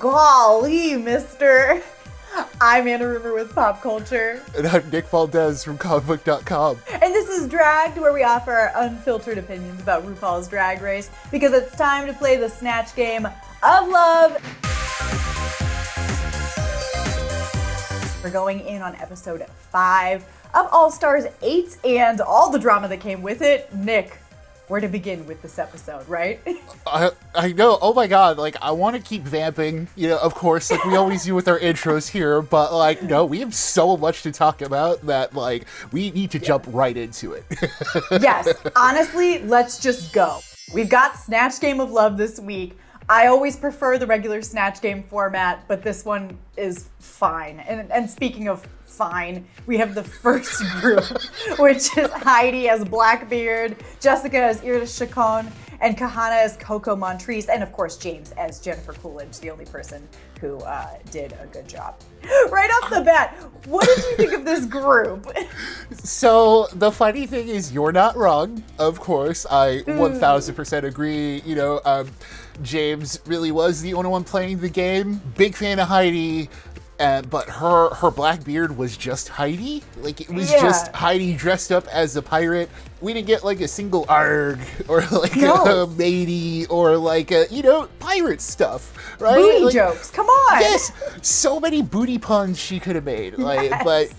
Golly, mister. I'm Anna Rumor with Pop Culture. And I'm Nick Valdez from comicbook.com. And this is Dragged, where we offer our unfiltered opinions about RuPaul's Drag Race, because it's time to play the Snatch Game of Love. We're going in on episode 5 of All Stars 8 and all the drama that came with it. Nick, where to begin with this episode, right? I know. Oh my god. Like, I want to keep vamping, of course, like we always do with our intros here. But, like, no, we have so much to talk about that, like, we need to jump right into it. Yes. Honestly, let's just go. We've got Snatch Game of Love this week. I always prefer the regular Snatch Game format, but this one is fine. And speaking of fine, we have the first group, which is Heidi as Blackbeard, Jessica as 𝐒𝐏𝐻𝐿𝐿, and Kahanna as Coco Montrese, and of course James as Jennifer Coolidge, the only person who did a good job. Right off the bat, what did you think of this group? So the funny thing is, you're not wrong. Of course, I 1000% agree. James really was the only one playing the game. Big fan of Heidi. But her black beard was just Heidi. Like, it was just Heidi dressed up as a pirate. We didn't get, like, a single arg or, like, a matey or, like, pirate stuff, right? Booty jokes, come on! Yes! So many booty puns she could have made. Like, yes. But,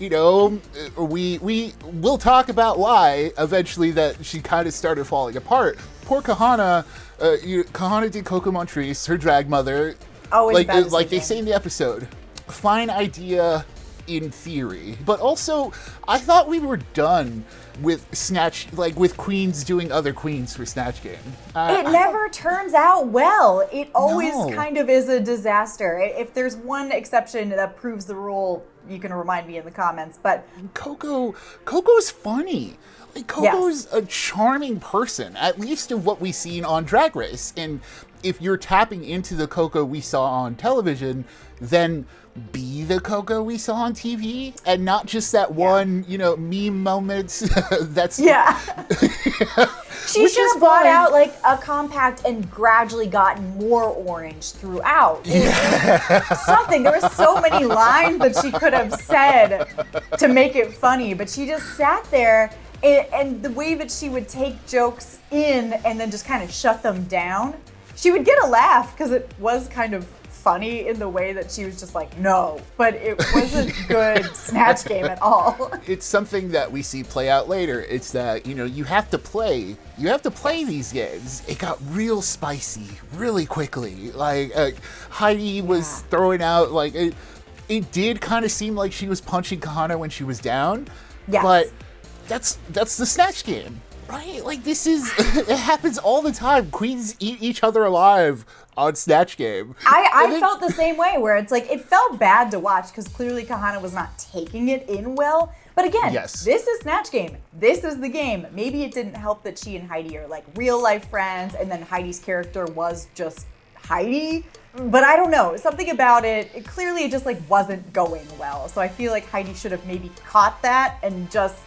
we'll talk about why eventually that she kind of started falling apart. Poor Kahanna. Kahanna did Coco Montrese, her drag mother. Always like they say in the episode. Fine idea in theory, but also I thought we were done with Snatch, like with queens doing other queens for Snatch Game. It never turns out well. It always kind of is a disaster. If there's one exception that proves the rule, you can remind me in the comments, but Coco's funny. Like, Coco's a charming person, at least of what we've seen on Drag Race. And if you're tapping into the Coco we saw on television, then be the Coco we saw on TV, and not just that one, meme moment. That's she should have brought out like a compact and gradually gotten more orange throughout. Something. There were so many lines that she could have said to make it funny, but she just sat there. And the way that she would take jokes in and then just kind of shut them down, she would get a laugh because it was kind of funny in the way that she was just like, no, but it wasn't good Snatch Game at all. It's something that we see play out later. It's that, you have to play these games. It got real spicy really quickly. Like, Heidi was throwing out, like, it did kind of seem like she was punching Kahanna when she was down. Yes. But that's the Snatch Game, right? Like, this is, it happens all the time. Queens eat each other alive on Snatch Game. I felt the same way, where it's like, it felt bad to watch because clearly Kahanna was not taking it in well. But again, this is Snatch Game. This is the game. Maybe it didn't help that she and Heidi are like real life friends, and then Heidi's character was just Heidi. But I don't know, something about it clearly it just like wasn't going well. So I feel like Heidi should have maybe caught that and just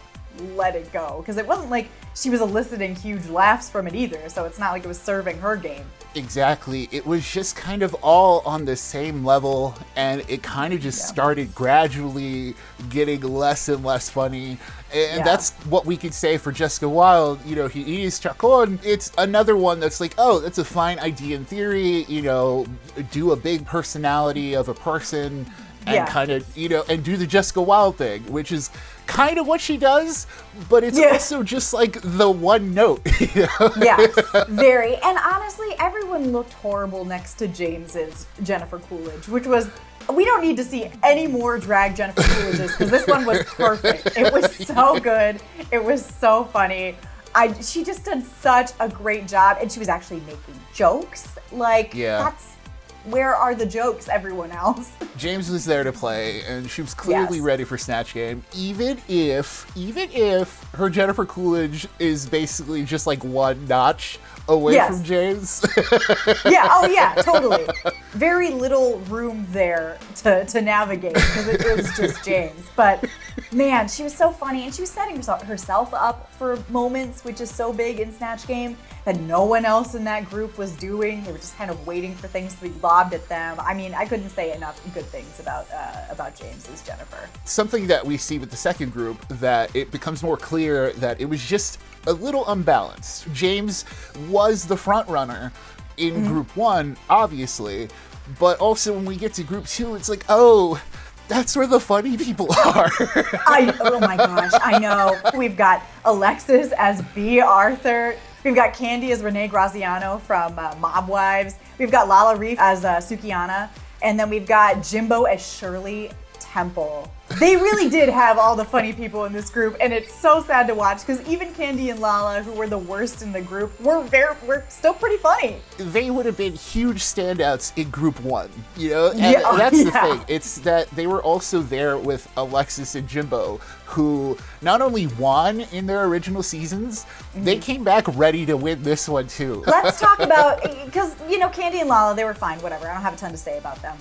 let it go, because it wasn't like she was eliciting huge laughs from it either, so it's not like it was serving her game. Exactly. It was just kind of all on the same level, and it kind of just started gradually getting less and less funny. And that's what we could say for Jessica Wilde. 𝐒𝐿𝐿. It's another one that's like, oh, that's a fine idea in theory, do a big personality of a person and kind of, and do the Jessica Wilde thing, which is kind of what she does, but it's also just like the one note. Yes, very. And honestly, everyone looked horrible next to James's Jennifer Coolidge, which was, we don't need to see any more drag Jennifer Coolidges, because this one was perfect. It was so good. It was so funny. She just did such a great job, and she was actually making jokes. Like, where are the jokes, everyone else? James was there to play, and she was clearly ready for Snatch Game, even if her Jennifer Coolidge is basically just like one notch away from James. Yeah, oh yeah, totally. Very little room there to navigate because it was just James. But man, she was so funny, and she was setting herself up for moments, which is so big in Snatch Game, that no one else in that group was doing. They were just kind of waiting for things to be lobbed at them. I mean, I couldn't say enough good things about James as Jennifer. Something that we see with the second group, that it becomes more clear that it was just a little unbalanced. James was the front runner in group one, obviously, but also when we get to group two, it's like, oh, that's where the funny people are. Oh my gosh, I know. We've got Alexis as B. Arthur. We've got Candy as Renee Graziano from Mob Wives. We've got Lala Reef as Sukiana. And then we've got Jimbo as Shirley Temple. They really did have all the funny people in this group, and it's so sad to watch because even Candy and Lala, who were the worst in the group, were still pretty funny. They would have been huge standouts in group one, you know? And that's the thing. It's that they were also there with Alexis and Jimbo, who not only won in their original seasons, they came back ready to win this one too. Let's talk about, because, you know, Candy and Lala, they were fine, whatever. I don't have a ton to say about them.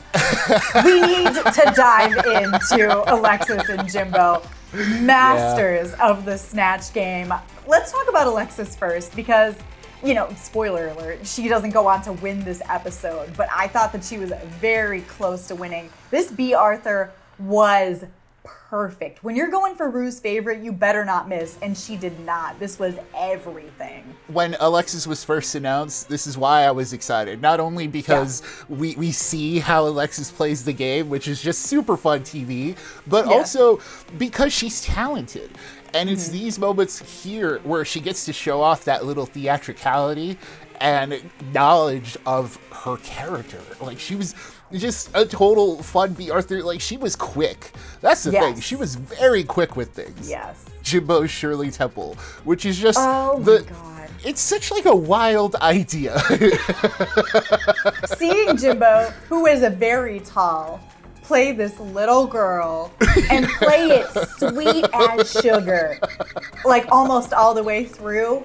We need to dive into Alexis and Jimbo, masters of the Snatch Game. Let's talk about Alexis first because, you know, spoiler alert, she doesn't go on to win this episode, but I thought that she was very close to winning. This B. Arthur was perfect. When you're going for Ru's favorite, you better not miss, and she did not. This was everything. When Alexis was first announced, this is why I was excited. Not only because we see how Alexis plays the game, which is just super fun TV, but also because she's talented. And it's these moments here where she gets to show off that little theatricality and knowledge of her character. Like, she was just a total fun B. Arthur. Like, she was quick. That's the thing. She was very quick with things. Yes. Jimbo's Shirley Temple, which is just my God. It's such like a wild idea. Seeing Jimbo, who is a very tall, play this little girl and play it sweet as sugar, like almost all the way through.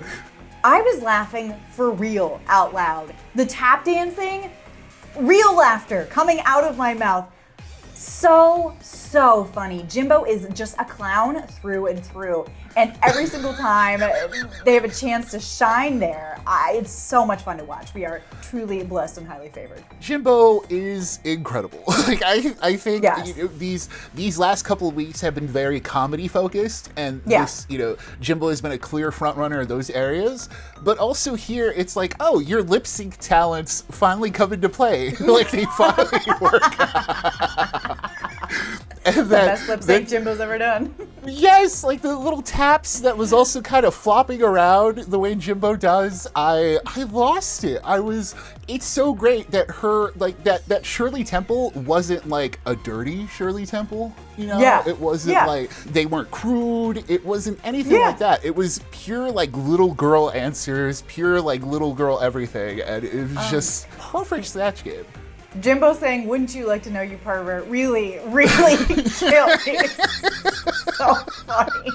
I was laughing for real out loud. The tap dancing, real laughter coming out of my mouth. So funny. Jimbo is just a clown through and through. And every single time they have a chance to shine there, it's so much fun to watch. We are truly blessed and highly favored. Jimbo is incredible. Like, I think you know, these last couple of weeks have been very comedy focused, and this, you know, Jimbo has been a clear front runner in those areas. But also here, it's like, oh, your lip sync talents finally come into play. Like, they finally work. And the best lip sync Jimbo's ever done. Yes, like the little taps that was also kind of flopping around the way Jimbo does. I lost it. It's so great that her, like, that Shirley Temple wasn't like a dirty Shirley Temple, you know? Yeah. It wasn't like, they weren't crude. It wasn't anything like that. It was pure like little girl answers, pure like little girl everything. And it was just perfect Snatch Game. Jimbo saying, "Wouldn't you like to know, you pervert?" Really, really killed me. So funny.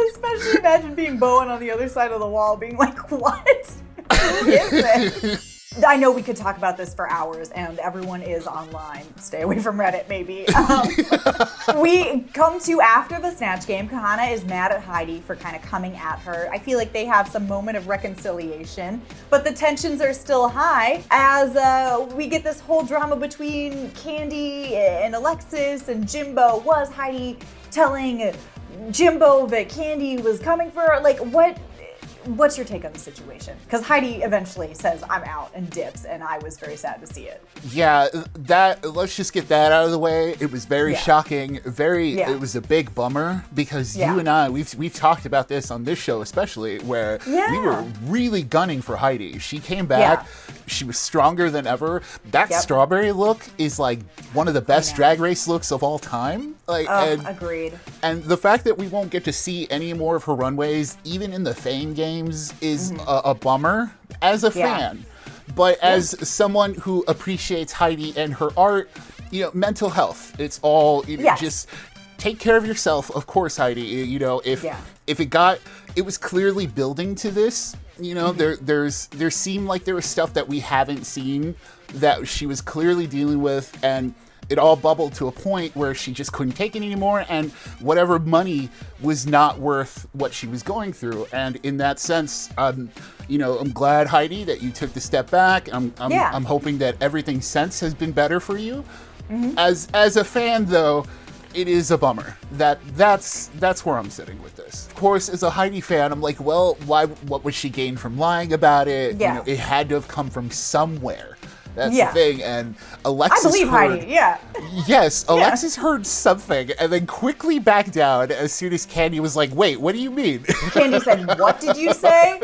Especially imagine being Bowen on the other side of the wall being like, what? Who is this? I know we could talk about this for hours, and everyone is online. Stay away from Reddit, maybe. We come to after the Snatch Game. Kahanna is mad at Heidi for kind of coming at her. I feel like they have some moment of reconciliation, but the tensions are still high as we get this whole drama between Candy and Alexis and Jimbo. Was Heidi telling Jimbo that Candy was coming for her? Like, what's your take on the situation? Because Heidi eventually says, "I'm out," and dips, and I was very sad to see it. Yeah, let's just get that out of the way. It was very shocking. It was a big bummer because you and I, we've talked about this on this show especially, where we were really gunning for Heidi. She came back. She was stronger than ever. That strawberry look is like one of the best drag race looks of all time. Like, agreed. And the fact that we won't get to see any more of her runways, even in the Fame Games, is a bummer as a fan. But as someone who appreciates Heidi and her art, you know, mental health, it's all just take care of yourself, of course, Heidi. You know, if it was clearly building to this. You know, there seemed like there was stuff that we haven't seen that she was clearly dealing with, and it all bubbled to a point where she just couldn't take it anymore, and whatever money was not worth what she was going through. And in that sense, you know, I'm glad, Heidi, that you took the step back. I'm hoping that everything since has been better for you. As a fan, though, it is a bummer. That's where I'm sitting with this. Of course, as a Heidi fan, I'm like, well, what would she gain from lying about it? Yeah. You know, it had to have come from somewhere. That's the thing. And Alexis I believe heard, Heidi, yeah. Yes, Alexis heard something and then quickly backed down as soon as Candy was like, wait, what do you mean? Candy said, what did you say?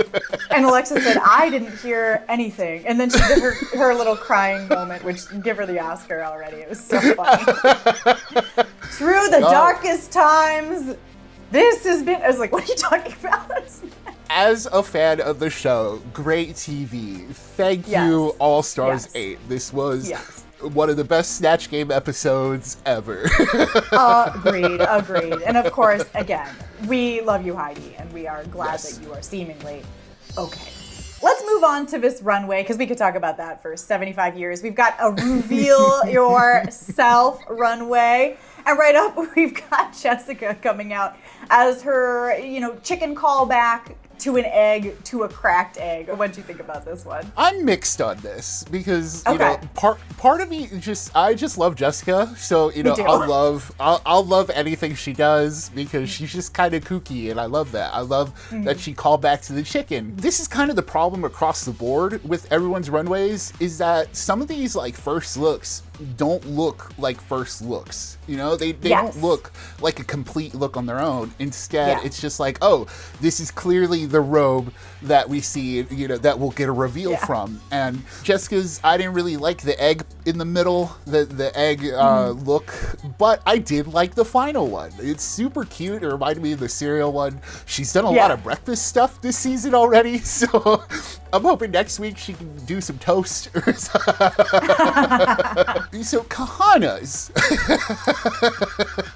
And Alexis said, I didn't hear anything. And then she did her little crying moment, which give her the Oscar already. It was so funny. Through the darkest times, this has been... I was like, what are you talking about? As a fan of the show, great TV. Thank you, All Stars 8. This was one of the best Snatch Game episodes ever. Agreed. And of course, again, we love you, Heidi, and we are glad that you are seemingly okay. Let's move on to this runway, because we could talk about that for 75 years. We've got a Reveal Yourself runway. And right up, we've got Jessica coming out as her, you know, chicken callback to an egg, to a cracked egg. What do you think about this one? I'm mixed on this because, you know, part of me I just love Jessica. So, you know, I'll love anything she does because she's just kind of kooky, and I love that. I love that she called back to the chicken. This is kind of the problem across the board with everyone's runways, is that some of these, like, first looks don't look like first looks. You know, they don't look like a complete look on their own. Instead, it's just like, oh, this is clearly the robe that we see, you know, that we'll get a reveal from. And Jessica's, I didn't really like the egg in the middle, the egg look, but I did like the final one. It's super cute. It reminded me of the cereal one. She's done a lot of breakfast stuff this season already, so I'm hoping next week she can do some toast or something. So, Kahanas.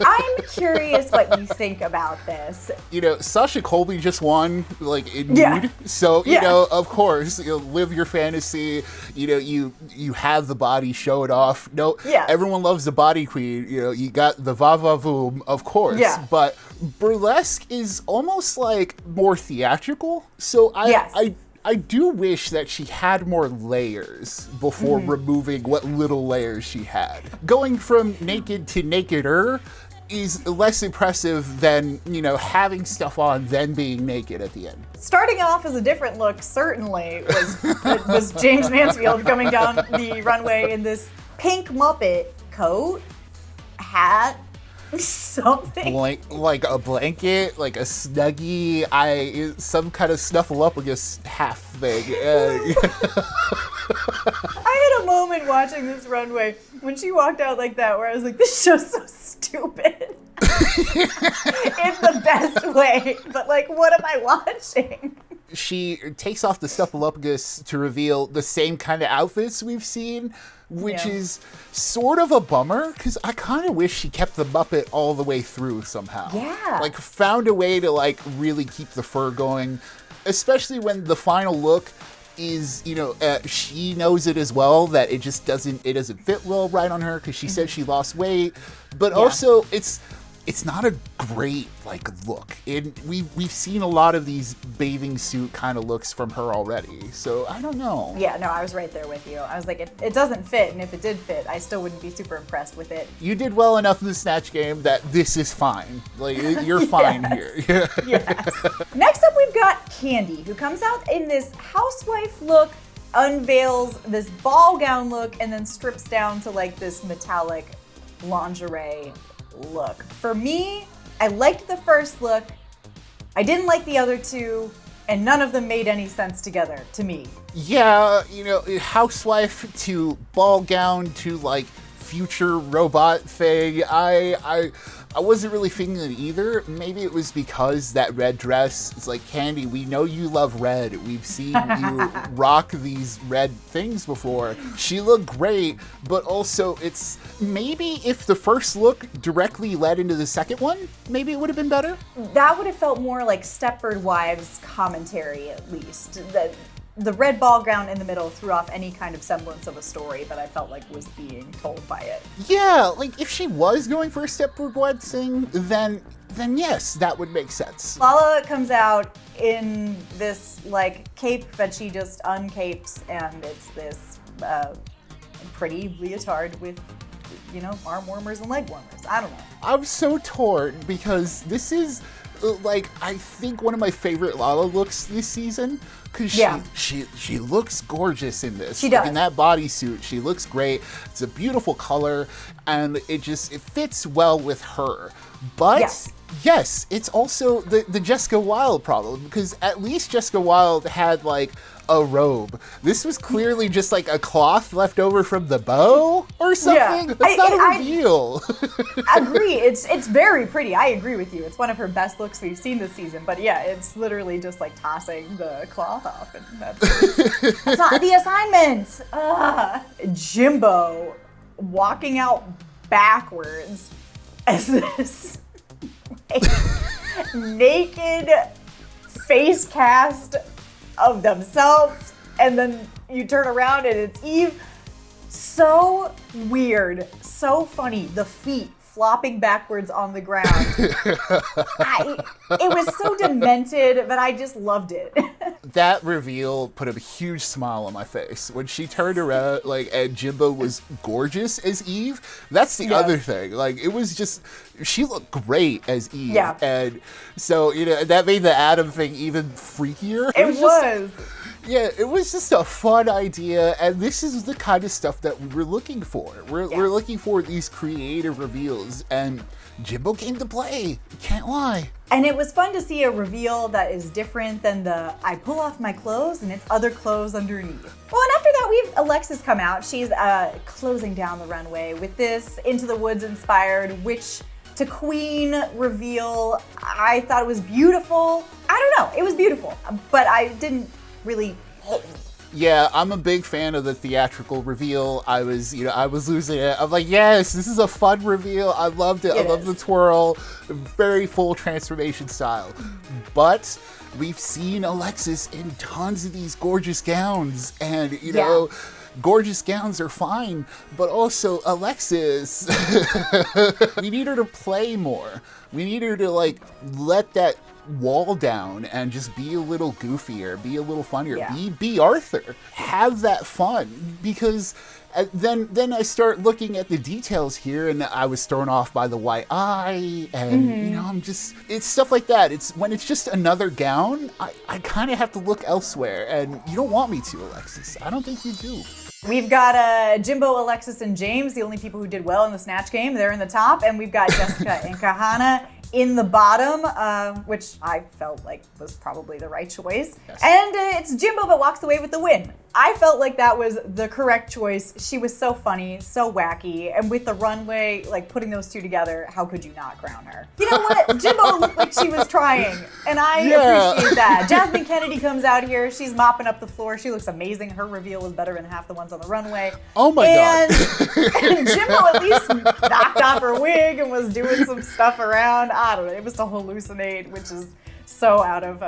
I'm curious what you think about this. You know, Sasha Colby just won, like, in nude. So, you know, of course, you know, live your fantasy. You know, you have the body, show it off. No, everyone loves the body queen. You know, you got the va-va-voom, of course. Yeah. But burlesque is almost, like, more theatrical. So, I do wish that she had more layers before removing what little layers she had. Going from naked to nakeder is less impressive than, you know, having stuff on then being naked at the end. Starting off as a different look certainly was James Mansfield coming down the runway in this pink Muppet coat, hat, something. Like a blanket, like a Snuggie, some kind of snuffleupagus half thing. I had a moment watching this runway when she walked out like that where I was like, this show's so stupid. In the best way, but like, what am I watching? She takes off the snuffleupagus to reveal the same kind of outfits we've seen, which is sort of a bummer, because I kind of wish she kept the Muppet all the way through somehow. Yeah. Like, found a way to, like, really keep the fur going, especially when the final look is, you know, she knows it as well, that it just doesn't fit well right on her, because she said she lost weight, but also it's not a great, like, look. We've seen a lot of these bathing suit kind of looks from her already, so I don't know. Yeah, no, I was right there with you. I was like, it doesn't fit, and if it did fit, I still wouldn't be super impressed with it. You did well enough in the Snatch Game that this is fine. Like, you're fine here. Yes. Next up, we've got Candy, who comes out in this housewife look, unveils this ball gown look, and then strips down to, like, this metallic lingerie look. For me, I liked the first look. I didn't like the other two, and none of them made any sense together to me. Yeah, you know, housewife to ball gown to, like, future robot thing. I wasn't really feeling it either. Maybe it was because that red dress, it's like, Candy, we know you love red. We've seen you rock these red things before. She looked great, but also it's maybe if the first look directly led into the second one, maybe it would have been better. That would have felt more like Stepford Wives commentary, at least. The red ball gown in the middle threw off any kind of semblance of a story that I felt like was being told by it. Yeah, like if she was going for a Stepford Wives thing, then yes, that would make sense. Lala comes out in this like cape that she just uncapes, and it's this pretty leotard with, you know, arm warmers and leg warmers. I don't know. I'm so torn because this is like, I think one of my favorite Lala looks this season, because she looks gorgeous in this. She does. Like, in that bodysuit, she looks great. It's a beautiful color, and it fits well with her. But yes, it's also the Jessica Wilde problem, because at least Jessica Wilde had like a robe. This was clearly just like a cloth left over from the bow or something. Yeah. That's not a reveal. Agree. It's very pretty. I agree with you. It's one of her best looks we've seen this season. But yeah, it's literally just like tossing the cloth off, and that's not the assignment. Jimbo walking out backwards as this naked face cast of themselves, and then you turn around and it's Eve. So weird, so funny. The feet flopping backwards on the ground. It was so demented, but I just loved it. That reveal put a huge smile on my face. When she turned around, like, and Jimbo was gorgeous as Eve, that's the other thing. Like, it was just, she looked great as Eve. Yeah. And so, you know, that made the Adam thing even freakier. It was. Yeah, it was just a fun idea, and this is the kind of stuff that we were looking for. We're looking for these creative reveals, and Jimbo came to play. Can't lie. And it was fun to see a reveal that is different than the I pull off my clothes and it's other clothes underneath. Well, and after that, we've Alexis come out. She's closing down the runway with this Into the Woods inspired Witch to Queen reveal. I thought it was beautiful. I don't know, it was beautiful, but I didn't really hate me. Yeah, I'm a big fan of the theatrical reveal. I was losing it. I'm like, yes, this is a fun reveal. I loved it. I love the twirl. Very full transformation style. But we've seen Alexis in tons of these gorgeous gowns, and you know, gorgeous gowns are fine, but also Alexis, we need her to play more. We need her to like let that wall down and just be a little goofier, be a little funnier, be Arthur, have that fun, because then I start looking at the details here, and I was thrown off by the white eye, and you know, it's stuff like that. It's when it's just another gown, I kind of have to look elsewhere, and you don't want me to, Alexis. I don't think you do. We've got Jimbo, Alexis, and James, the only people who did well in the Snatch Game. They're in the top, and we've got Jessica and Kahanna in the bottom, which I felt like was probably the right choice. Yes. And it's Jimbo that walks away with the win. I felt like that was the correct choice. She was so funny, so wacky, and with the runway, like putting those two together, how could you not crown her? You know what? Jimbo looked like she was trying, and I appreciate that. Jasmine Kennedy comes out here. She's mopping up the floor. She looks amazing. Her reveal was better than half the ones on the runway. Oh my God. And Jimbo at least knocked off her wig and was doing some stuff around. I don't know. It was to hallucinate, which is so out of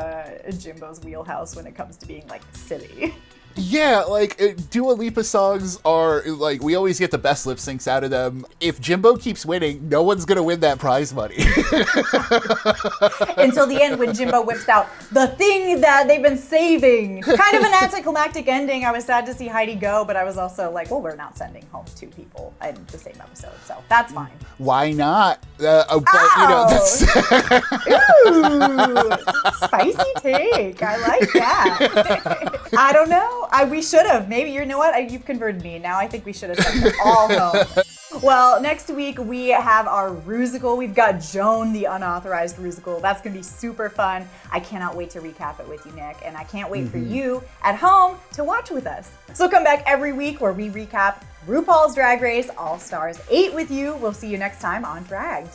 Jimbo's wheelhouse when it comes to being like silly. Yeah, like Dua Lipa songs are like, we always get the best lip syncs out of them. If Jimbo keeps winning, no one's gonna win that prize money. Until the end, when Jimbo whips out the thing that they've been saving. Kind of an anticlimactic ending. I was sad to see Heidi go, but I was also like, well, we're not sending home two people in the same episode, so that's fine. Why not? But, you know, that's Ooh, spicy take. I like that. I don't know. We should have. Maybe, you know what? You've converted me. Now I think we should have sent them all home. Well, next week we have our Rusical. We've got Joan, the unauthorized Rusical. That's going to be super fun. I cannot wait to recap it with you, Nick. And I can't wait for you at home to watch with us. So come back every week where we recap RuPaul's Drag Race All Stars 8 with you. We'll see you next time on Dragged.